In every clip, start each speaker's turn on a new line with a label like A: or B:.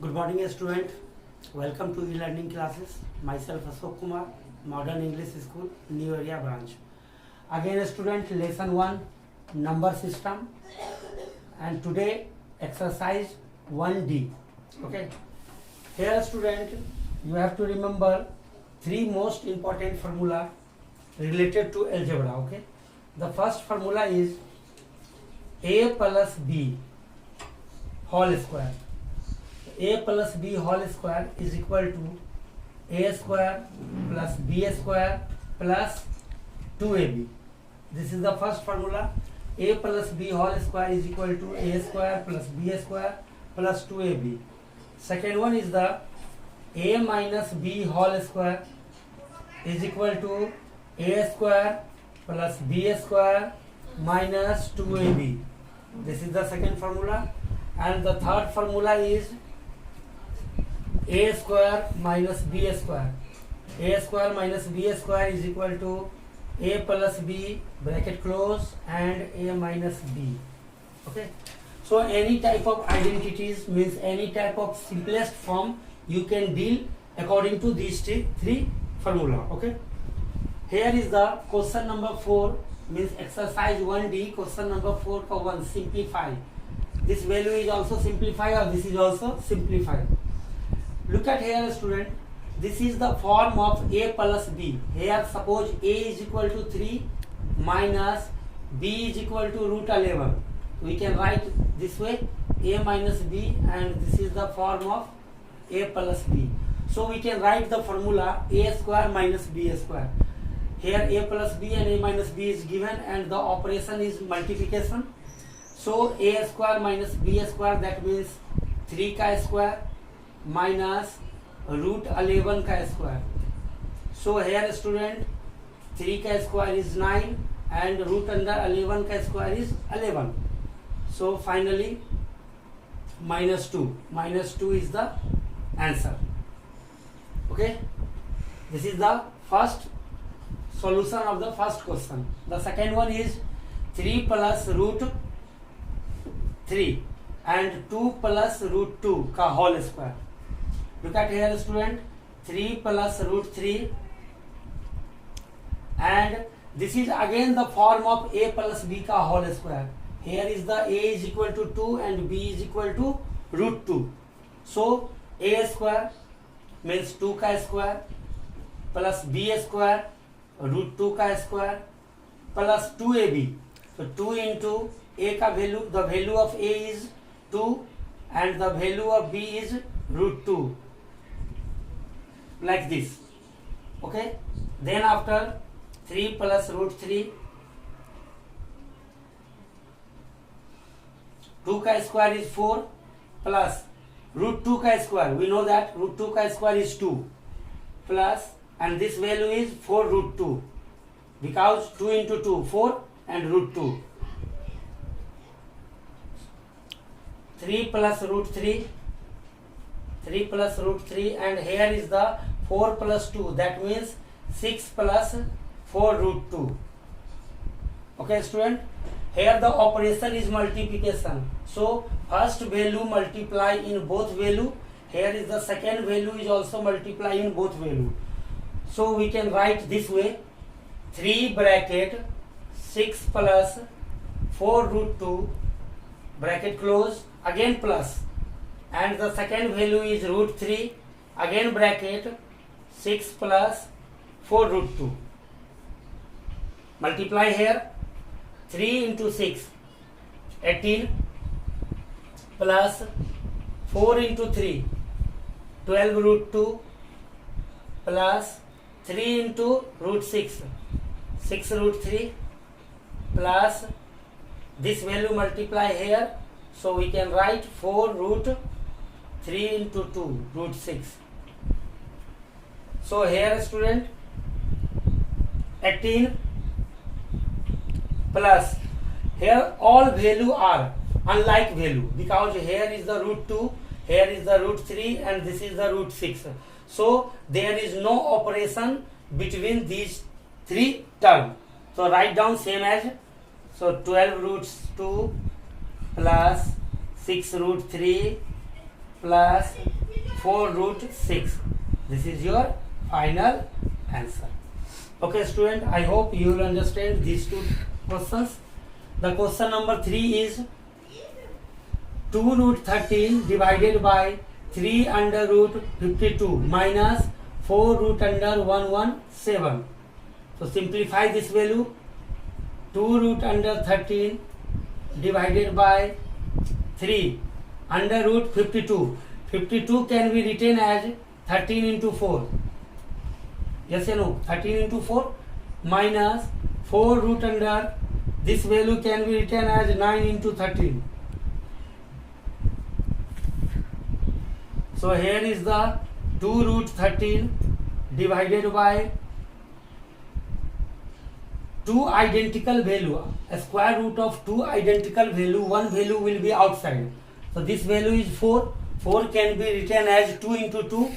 A: Good morning, student. Welcome to e-learning classes. Myself Ashok Kumar, Modern English School, New Area branch. Again, student, lesson 1, number system, and today exercise 1D. Okay. Here, student, you have to remember 3 most important formula related to algebra. Okay. The first formula is a plus b whole square. A plus b whole square is equal to a square plus b square plus 2ab. This is the first formula. A plus b whole square is equal to a square plus b square plus 2ab. Second one is the a minus b whole square is equal to a square plus b square minus 2ab. This is the second formula. And the third formula is a square minus b square. A square minus b square is equal to a plus b bracket close and a minus b. Okay. So any type of identities means any type of simplest form you can deal according to these three formula. Okay. Here is the question number 4 means exercise 1D question number 4 simplify. This value is also simplified or this is also simplified. Look at here, student. This is the form of a plus b. Here suppose a is equal to 3 minus b is equal to root 11. We can write this way a minus b, and this is the form of a plus b. So we can write the formula a square minus b square. Here a plus b and a minus b is given and the operation is multiplication. So a square minus b square, that means 3 ka square minus root 11 ka square. So here student 3 ka square is 9 and root under 11 ka square is 11. So finally minus 2. Minus 2 is the answer. Okay. This is the first solution of the first question. The second one is 3 plus root 3 and 2 plus root 2 ka whole square. Look at here, student. 3 plus root 3 and this is again the form of a plus b ka whole square. Here is the a is equal to 2 and b is equal to root 2. So a square means 2 ka square plus b square root 2 ka square plus 2ab. So 2 into a ka value, the value of a is 2 and the value of b is root 2, like this. Okay. Then after 3 plus root 3, 2 ka square is 4 plus root 2 ka square. We know that root 2 ka square is 2 plus, and this value is 4 root 2 because 2 into 2 4 and root 2. 3 plus root 3, 3 plus root 3, and here is the 4 plus 2, that means 6 plus 4 root 2. Okay, student. Here the operation is multiplication. So first value multiply in both value. Here is the second value is also multiply in both value. So we can write this way: 3 bracket 6 plus 4 root 2 bracket close, again plus, and the second value is root 3, again bracket 6 plus 4 root 2. Multiply here 3 into 6 18 plus 4 into 3 12 root 2 plus 3 into root 6 6 root 3 plus this value multiply here. So we can write 4 root 3 into 2 root 6. So here student 18 plus, here all value are unlike value because here is the root 2, here is the root 3 and this is the root 6. So there is no operation between these 3 terms. So write down same as, so 12 root 2 plus 6 root 3 plus 4 root 6. This is your final answer. Okay student, I hope you will understand these two questions. The question number 3 is 2 root 13 divided by 3 under root 52 minus 4 root under 117. So simplify this value. 2 root under 13 divided by 3 under root 52. 52 can be written as 13 into 4. Yes or no? 13 into 4 minus 4 root under, this value can be written as 9 into 13. So here is the 2 root 13 divided by 2 identical value, a square root of 2 identical value, one value will be outside. So this value is 4. 4 can be written as 2 into 2.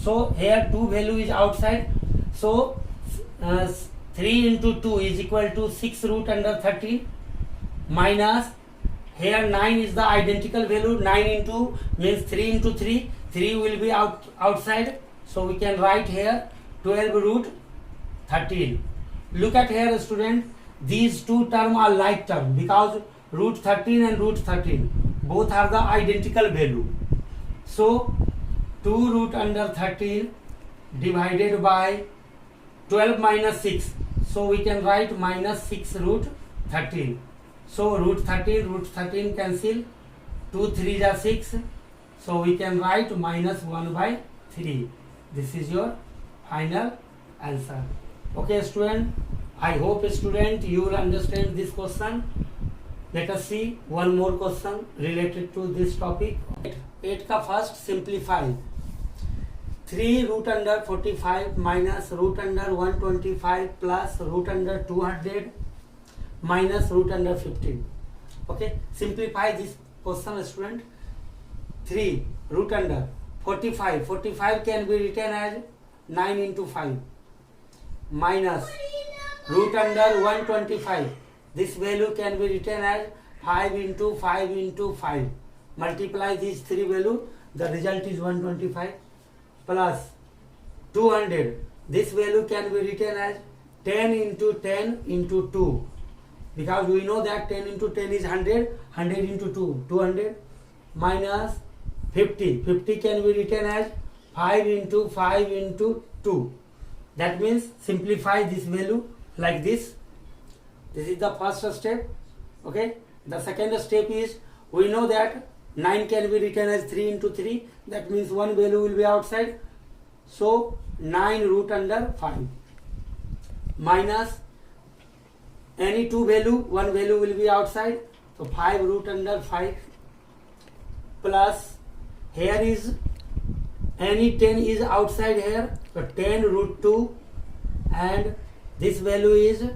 A: So here 2 value is outside. So 3 into 2 is equal to 6 root under 13 minus, here 9 is the identical value. 9 into means 3 into 3. 3 will be outside. So we can write here 12 root 13. Look at here student, these two terms are like term because root 13 and root 13 both are the identical value. So 2 root under 13 divided by 12 minus 6. So we can write minus 6 root 13. So root 13 cancel. 2 3 are 6. So we can write minus 1 by 3. This is your final answer. Okay student, I hope student you will understand this question. Let us see one more question related to this topic. 8 का first simplify. 3 root under 45 minus root under 125 plus root under 200 minus root under 15. Okay, simplify this question student. 3 root under 45. 45 can be written as 9 into 5 minus root under 125. This value can be written as 5 into 5 into 5. Multiply these three value. The result is 125 plus 200. This value can be written as 10 into 10 into 2. Because we know that 10 into 10 is 100. 100 into 2, 200 minus 50. 50 can be written as 5 into 5 into 2. That means simplify this value like this. This is the first step. Okay. The second step is, we know that 9 can be written as 3 into 3. That means one value will be outside. So 9 root under 5 minus any two value, one value will be outside. So 5 root under 5 plus, here is any 10 is outside here. So 10 root 2 and this value is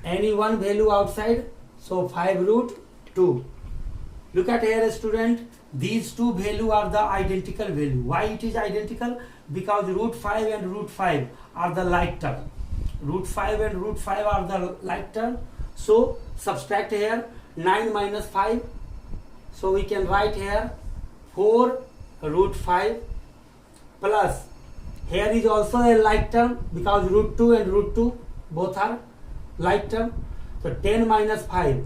A: any one value outside. So 5 root 2. Look at here student, these two value are the identical value. Why it is identical? Because root 5 and root 5 are the like term. Root 5 and root 5 are the like term. So subtract here 9 minus 5. So we can write here 4 root 5 plus, here is also a like term because root 2 and root 2 both are like term. So 10 minus 5.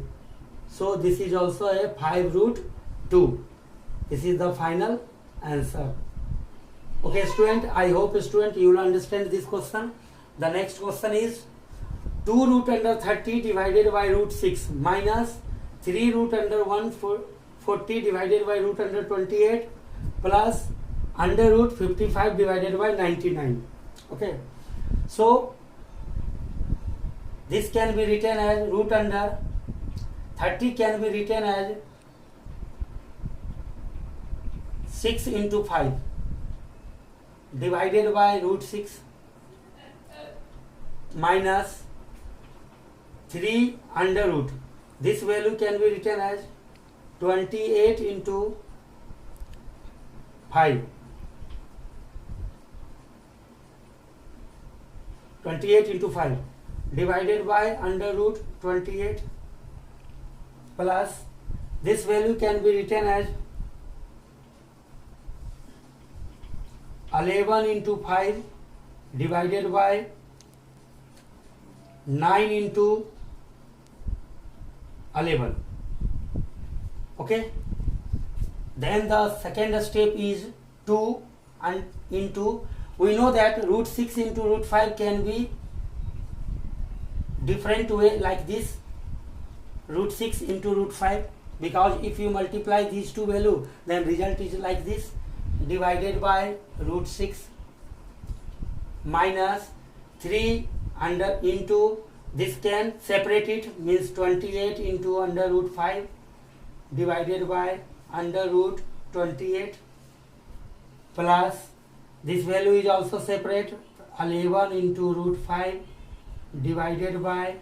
A: So this is also a 5 root 2. This is the final answer. Okay student, I hope student you will understand this question. The next question is 2 root under 30 divided by root 6 minus 3 root under 140 divided by root under 28 plus under root 55 divided by 99. Okay. So this can be written as root under 30 can be written as 6 into 5 divided by root 6 minus 3 under root. This value can be written as 28 into 5. 28 into 5 divided by under root 28 plus, this value can be written as 11 into 5 divided by 9 into 11. Okay, then the second step is 2 and into, we know that root 6 into root 5 can be different way like this, root 6 into root 5, because if you multiply these two value then result is like this, divided by root 6 minus 3 under into, this can separate it, means 28 into under root 5 divided by under root 28 plus this value is also separate, 11 into root 5 divided by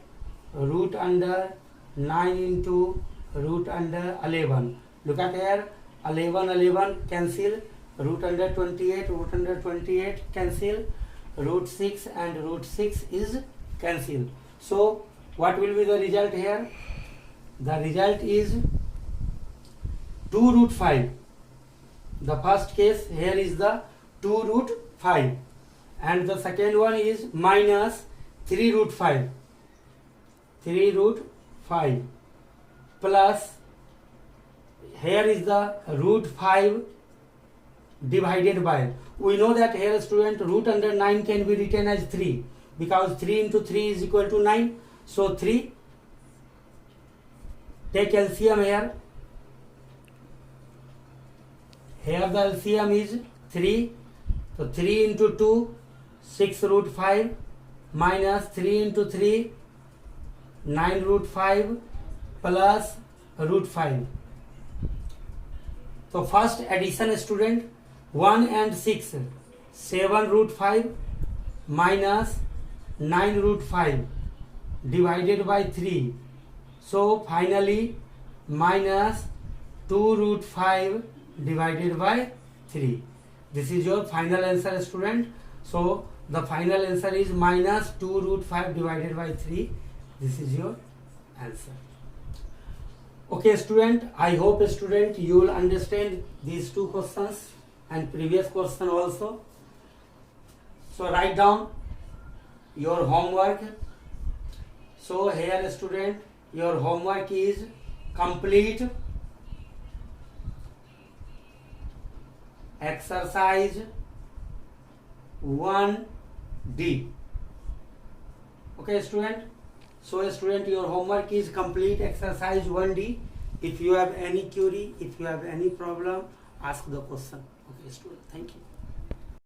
A: root under 9 into root under 11. Look at here, 11 cancel, root under 28 cancel, root 6 and root 6 is cancel. So what will be the result here? The result is 2 root 5. The first case here is the 2 root 5 and the second one is minus 3 root 5. 3 root 5 plus here is the root 5 divided by, we know that here student root under 9 can be written as 3 because 3 into 3 is equal to 9. So 3, take LCM here. Here the LCM is 3. So 3 into 2, 6 root 5 minus 3 into 3, 9 root 5 plus root 5. So first addition student, 1 and 6, 7 root 5 minus 9 root 5 divided by 3. So finally minus 2 root 5 divided by 3. This is your final answer student. So the final answer is minus 2 root 5 divided by 3. This is your answer. Okay student, I hope student you will understand these two questions and previous question also. So write down your homework. So here student, your homework is complete exercise 1D. Okay student, so student your homework is complete exercise 1D. If you have any query, if you have any problem, ask the question. Okay student, thank you.